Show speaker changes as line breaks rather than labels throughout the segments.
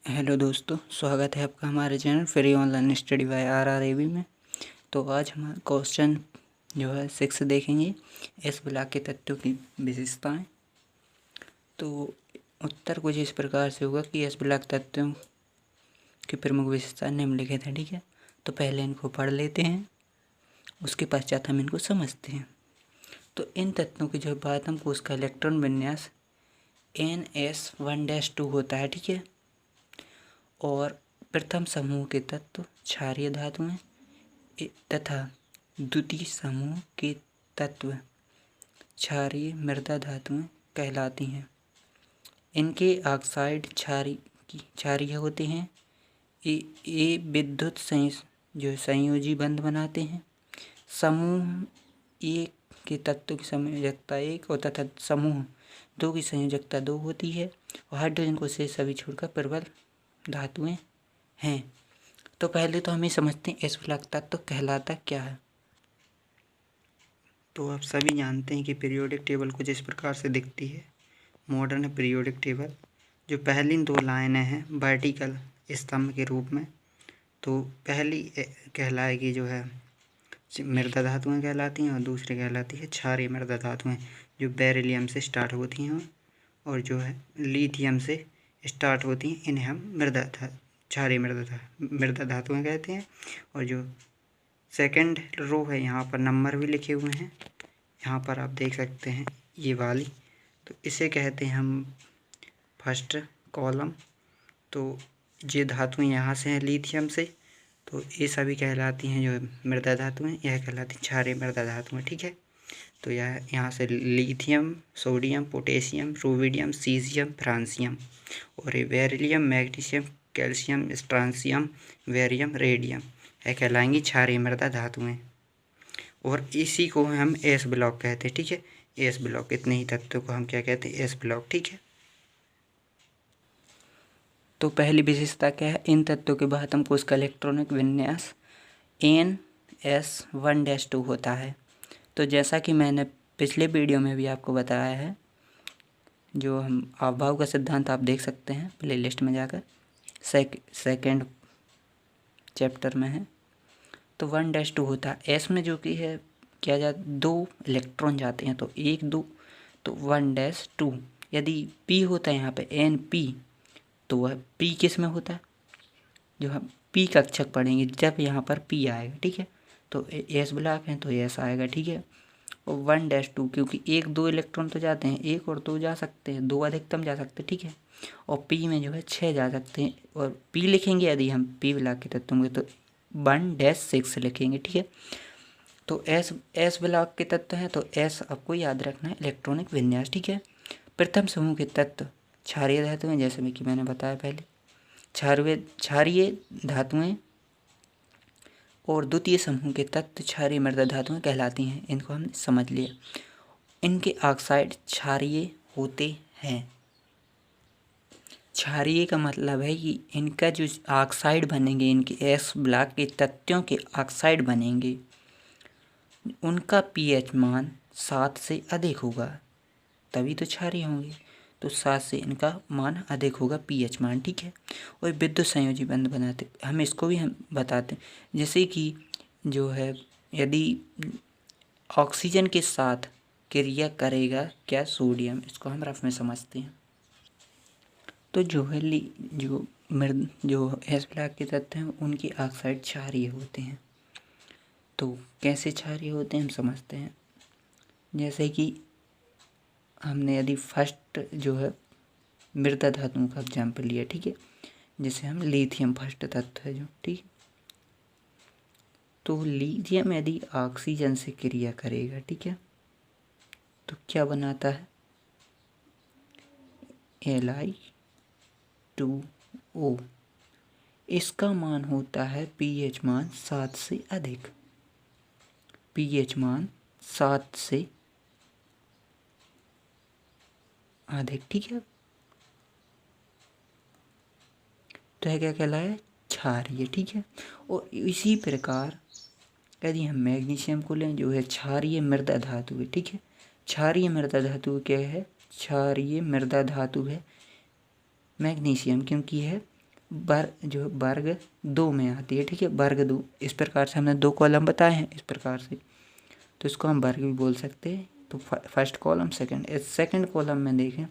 Hello दोस्तों, स्वागत है आपका हमारे channel free online study bye RRAV में। तो आज हम क्वेश्चन जो है 6 देखेंगे, एस ब्लॉक के तत्वों की विशेषताएं। तो उत्तर कुछ इस प्रकार से होगा कि एस ब्लॉक तत्वों की प्रमुख विशेषताएं निम्नलिखित हैं। ठीक है, तो पहले इनको पढ़ लेते हैं, उसके पश्चात हम इनको समझते हैं। तो इन तत्वों की जो बात हमको उसका इलेक्ट्रॉन विन्यास NS1-2 होता है। ठीक है, और प्रथम समूह के तत्व क्षारीय धातुएं तथा द्वितीय समूह के तत्व क्षारीय मृदा धातुएं कहलाती हैं। इनके ऑक्साइड क्षारीय होते हैं। ये विद्युत जो संयोजी बंध बनाते हैं। समूह एक के तत्व की संयोजकता 1 और तथा समूह 2 की संयोजकता 2 होती है और हाइड्रोजन को से सभी छोड़कर प्रबल धातुएं हैं। तो पहले तो हमें समझते हैं एस ब्लॉक तत्व कहलाता क्या है। तो आप सभी जानते हैं कि पीरियोडिक टेबल कुछ इस प्रकार से दिखती है। मॉडर्न पीरियोडिक टेबल जो पहली 2 लाइनें हैं वर्टिकल स्तंभ के रूप में, तो पहली कहलाएगी जो है मृदा धातुएं कहलाती हैं और दूसरी कहलाती है क्षारीय मृदा धातुएं जो बेरिलियम से स्टार्ट होती हैं और जो है लिथियम से स्टार्ट होती हैं। इन्हें हम क्षारीय मृदा धातुएं कहते हैं। और जो सेकंड रो है यहाँ पर नंबर भी लिखे हुए हैं, यहाँ पर आप देख सकते हैं ये वाली, तो इसे कहते हैं हम फर्स्ट कॉलम। तो ये धातुएं यहाँ से हैं लिथियम से, तो ये सभी कहलाती हैं जो मृदा धातुएं, यह कहलाती क्षारीय मृदा धातुएं। ठीक है, तो यह यहाँ से lithium, sodium, potassium, rubidium, caesium, francium और ये beryllium, magnesium, calcium, strontium, वेरियम, radium यह कहलाएंगी क्षारीय मृदा धातुएं और इसी को हम एस ब्लॉक कहते हैं। ठीक है, एस ब्लॉक, इतने ही तत्वों को हम क्या कहते हैं, एस ब्लॉक। ठीक है, तो पहली विशेषता क्या है, इन तत्वों के बाद हमको उसका इलेक्ट्रॉनिक विन्यास NS1-2 होता है। तो जैसा कि मैंने पिछले वीडियो में भी आपको बताया है, जो हम अभाव का सिद्धांत आप देख सकते हैं प्लेलिस्ट में जाकर, सेकेंड चैप्टर में है। तो 1-2 होता है। एस में जो कि है क्या जाता, 2 इलेक्ट्रॉन जाते हैं, तो 1 2, तो 1-2। यदि P होता है यहाँ पे NP, तो वह P किस में होता है, जो हम P कक्षक पढ़ेंगे जब यहाँ पर P आएगा। ठीक है, तो एस ब्लॉक है तो एस आएगा। ठीक है, और 1-2 क्योंकि 1 2 इलेक्ट्रॉन तो जाते हैं, 1 और 2 जा सकते हैं, 2 अधिकतम जा सकते हैं। ठीक है, और P में जो है 6 जा सकते हैं, और P लिखेंगे यदि हम P ब्लॉक के तत्व होंगे तो 1-6 लिखेंगे। ठीक है, तो एस ब्लॉक के तत्व हैं, तो एस आपको याद रखना है, इलेक्ट्रॉनिक विन्यास। ठीक है, प्रथम समूह के तत्व क्षारीय धातुएं, जैसे कि मैंने बताया पहले, क्षारीय धातुएं और द्वितीय समूह के तत्व क्षारीय मृदा धातुएं कहलाती हैं। इनको हमने समझ लिया। इनके ऑक्साइड क्षारीय होते हैं। क्षारीय का मतलब है कि इनका जो ऑक्साइड बनेंगे, इनके एस ब्लॉक के तत्वों के ऑक्साइड बनेंगे, उनका pH मान 7 से अधिक होगा, तभी तो क्षारीय होंगे। तो 7 से इनका मान अधिक होगा pH मान। ठीक है, और विद्युत संयोजी बंध बनाते, हम इसको भी हम बताते हैं, जैसे कि जो है यदि ऑक्सीजन के साथ क्रिया करेगा क्या, सोडियम, इसको हम रफ में समझते हैं। तो जो है जो एस ब्लॉक के तत्व हैं उनके ऑक्साइड क्षारीय होते हैं। तो कैसे क्षारीय होते हैं हम समझते हैं। जैसे कि हमने यदि फर्स्ट जो है मृदा धातुओं का एग्जाम्पल लिया, ठीक है, जैसे हम लिथियम फर्स्ट तत्व है जो, ठीक, तो लिथियम यदि ऑक्सीजन से क्रिया करेगा, ठीक है, तो क्या बनाता है, Li2O। इसका मान होता है pH मान 7 से अधिक, pH मान 7 से अधिक। ठीक है, तो यह क्या कहलाए, क्षारीय। ठीक है, और इसी प्रकार यदि हम मैग्नीशियम को लें जो है क्षारीय मृदा धातु है। ठीक है, क्षारीय मृदा धातु क्या है, क्षारीय मृदा धातु है मैग्नीशियम, क्योंकि है जो वर्ग 2 में आती है, ठीक है, वर्ग 2। इस प्रकार से हमने 2 कॉलम बताए हैं इस प्रकार से, तो इसको हम वर्ग भी बोल सकते हैं। तो फर्स्ट कॉलम, सेकंड कॉलम में देखें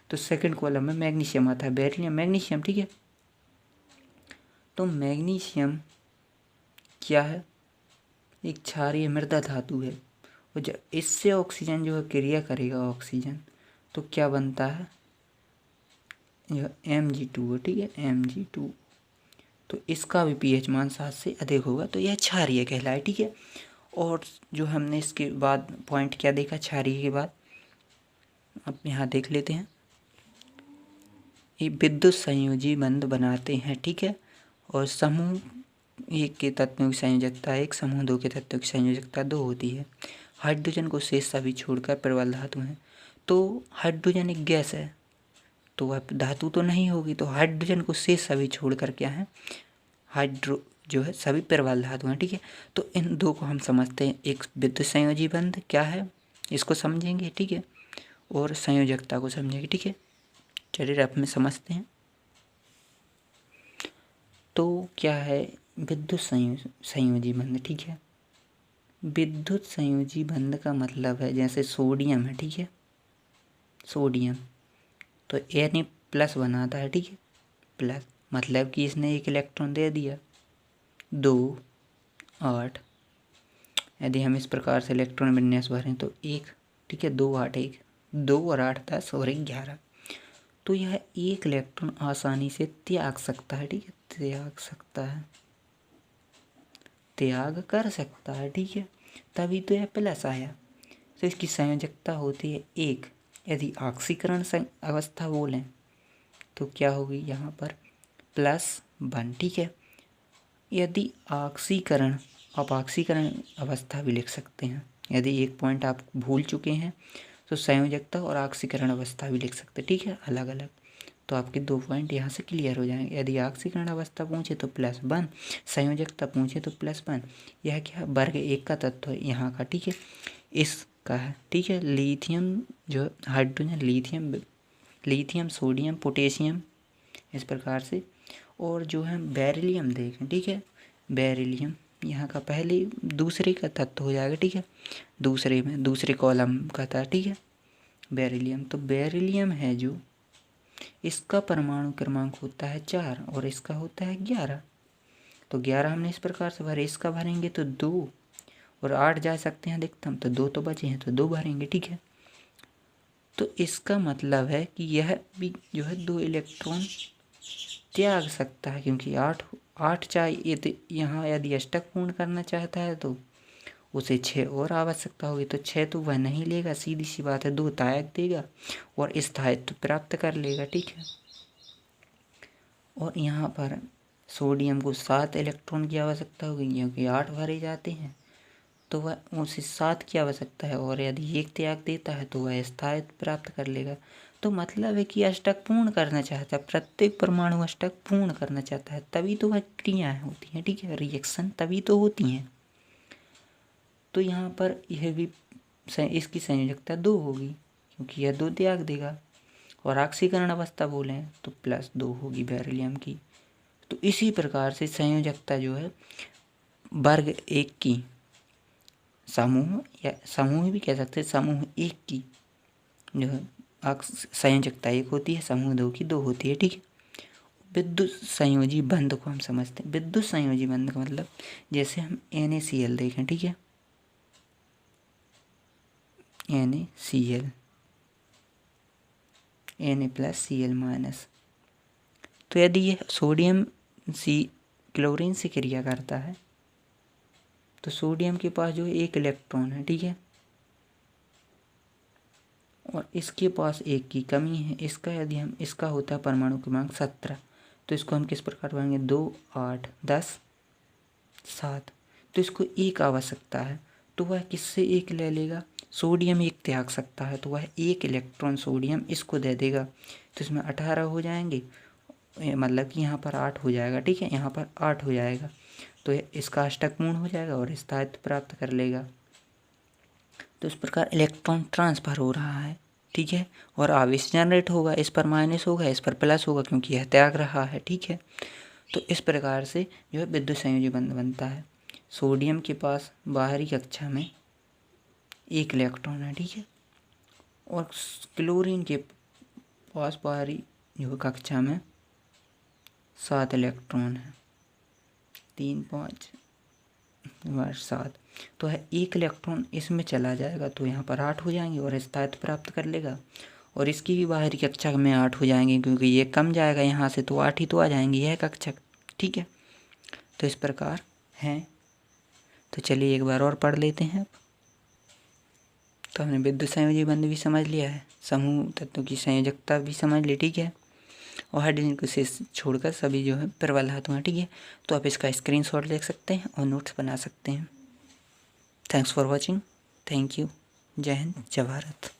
तो सेकंड कॉलम में मैग्नीशियम आता है, बेरिलियम, मैग्नीशियम, ठीक है। तो मैग्नीशियम क्या है, एक क्षारीय मृदा धातु है, और जब इससे ऑक्सीजन जो है क्रिया करेगा ऑक्सीजन, तो क्या बनता है, यह Mg2 है, ठीक है, Mg2। तो इसका भी pH मान 7 से अधिक होगा, तो यह क्षारीय कहलाए, ठीक है। और जो हमने इसके बाद पॉइंट क्या देखा क्षारीय के बाद, अब यहाँ देख लेते हैं। ये विद्युत संयोजी बंध बनाते हैं, ठीक है। और समूह 1 के तत्वों की संयोजकता 1, समूह 2 के तत्वों की संयोजकता 2 होती है। हाइड्रोजन को शेष सभी छोड़कर प्रबल धातु हैं। तो हाइड्रोजन एक गैस है, तो वह धातु तो नहीं होगी, तो हाइड्रोजन को शेष सभी छोड़कर क्या है, हाइड्रो जो है सभी प्रबल धातु हैं, ठीक है। तो इन दो को हम समझते हैं, एक विद्युत संयोजी बंध क्या है इसको समझेंगे, ठीक है, और संयोजकता को समझेंगे, ठीक है। चलिए रफ में समझते हैं। तो क्या है विद्युत संयोजी बंध, ठीक है। विद्युत संयोजी बंध का मतलब है जैसे सोडियम है, ठीक है, सोडियम तो Na+ बनाता है, ठीक है, प्लस, मतलब कि इसने एक इलेक्ट्रॉन दे दिया 2 8। यदि हम इस प्रकार से इलेक्ट्रॉन विन्यास भरें तो 1, ठीक है, 2 8 1, 2 और 8 10 और 1 11। तो यह एक इलेक्ट्रॉन आसानी से त्याग सकता है, ठीक है, त्याग सकता है, त्याग कर सकता है, ठीक है, तभी तो यह प्लस आया। तो इसकी संयोजकता होती है 1। यदि ऑक्सीकरण अवस्था बोलें तो क्या होगी यहाँ पर +1, ठीक है। यदि ऑक्सीकरण, आप ऑक्सीकरण अवस्था भी लिख सकते हैं, यदि एक पॉइंट आप भूल चुके हैं तो संयोजकता और ऑक्सीकरण अवस्था भी लिख सकते हैं, ठीक है, अलग अलग। तो आपके 2 पॉइंट यहाँ से क्लियर हो जाएंगे। यदि ऑक्सीकरण अवस्था पूछे तो +1, संयोजकता पूछे तो +1। यह क्या वर्ग 1 का तत्व है यहाँ का, ठीक है, इसका है, ठीक है। लिथियम जो हाइड्रोजन, लिथियम सोडियम पोटेशियम इस प्रकार से। और जो है बेरिलियम देखें, ठीक है, बेरिलियम यहाँ का पहले दूसरे का तत्व हो जाएगा, ठीक है, दूसरे कॉलम का था, ठीक है, बेरिलियम। तो बेरिलियम है जो, इसका परमाणु क्रमांक होता है 4 और इसका होता है 11। तो 11 हमने इस प्रकार से भरे, इसका भरेंगे तो 2 और 8 जा सकते हैं अधिकतम, तो 2 तो बचे हैं तो 2 भरेंगे, ठीक है। तो इसका मतलब है कि यह भी जो है 2 इलेक्ट्रॉन त्याग सकता है, क्योंकि 8 चाहिए, तो यहाँ यदि अष्टक पूर्ण करना चाहता है तो उसे 6 और आवश्यकता होगी, तो 6 तो वह नहीं लेगा, सीधी सी बात है, 2 त्याग देगा और स्थायित्व प्राप्त कर लेगा, ठीक है। और यहाँ पर सोडियम को 7 इलेक्ट्रॉन की आवश्यकता होगी, क्योंकि 8 भरे जाते हैं, तो वह उसे 7 की आवश्यकता है, और यदि 1 त्याग देता है तो वह स्थायित्व प्राप्त कर लेगा। तो मतलब है कि अष्टक पूर्ण करना चाहता है, प्रत्येक परमाणु अष्टक पूर्ण करना चाहता है, तभी तो वह क्रियाएं होती हैं, ठीक है, रिएक्शन तभी तो होती हैं। तो यहाँ पर यह भी इसकी संयोजकता 2 होगी, क्योंकि यह 2 त्याग देगा। और ऑक्सीकरण अवस्था बोलें तो +2 होगी बेरिलियम की। तो इसी प्रकार से संयोजकता जो है वर्ग 1 की, समूह या समूह भी कह सकते हैं, समूह 1 की जो है संयोजकता 1 होती है, समूह 2 की 2 होती है, ठीक है। विद्युत संयोजी बंध को हम समझते हैं। विद्युत संयोजी बंध का मतलब जैसे हम NaCl देखें, ठीक है, NaCl, Na+Cl-। तो यदि यह सोडियम क्लोरीन से क्रिया करता है तो सोडियम के पास जो 1 इलेक्ट्रॉन है, ठीक है, और इसके पास 1 की कमी है। इसका यदि हम, इसका होता है परमाणु क्रमांक 17, तो इसको हम किस प्रकार पाएंगे, 2 8 10 7। तो इसको 1 आवश्यकता है, तो वह किससे 1 ले लेगा, सोडियम 1 त्याग सकता है, तो वह 1 इलेक्ट्रॉन सोडियम इसको दे देगा, तो इसमें 18 हो जाएंगे, मतलब कि यहाँ पर 8 हो जाएगा, ठीक है, यहाँ पर 8 हो जाएगा, तो इसका अष्टक पूर्ण हो जाएगा और स्थायित्व प्राप्त कर लेगा। तो इस प्रकार इलेक्ट्रॉन ट्रांसफर हो रहा है, ठीक है, और आवेश जनरेट होगा, इस पर माइनस होगा, इस पर प्लस होगा, क्योंकि यह त्याग रहा है, ठीक है। तो इस प्रकार से जो है विद्युत संयोजी बंध बनता है। सोडियम के पास बाहरी कक्षा में 1 इलेक्ट्रॉन है, ठीक है, और क्लोरीन के पास बाहरी जो कक्षा में 7 इलेक्ट्रॉन है, 3 5 7, तो है 1 इलेक्ट्रॉन इसमें चला जाएगा तो यहाँ पर 8 हो जाएंगे और स्थायित्व प्राप्त कर लेगा, और इसकी भी बाहरी कक्षा में 8 हो जाएंगे क्योंकि ये कम जाएगा यहाँ से तो 8 ही तो आ जाएंगे यह कक्षक, ठीक है। तो इस प्रकार है। तो चलिए एक बार और पढ़ लेते हैं। तो हमने विद्युत संयोजी बंध भी समझ लिया है, समूह तत्वों की संयोजकता भी समझ ली, ठीक है, और हाइड्रोजन को शेष छोड़कर सभी जो है प्रबल धातु हैं, ठीक है। तो आप इसका स्क्रीनशॉट ले सकते हैं और नोट्स बना सकते हैं। Thanks for watching. Thank you. जय हिंद, जय भारत।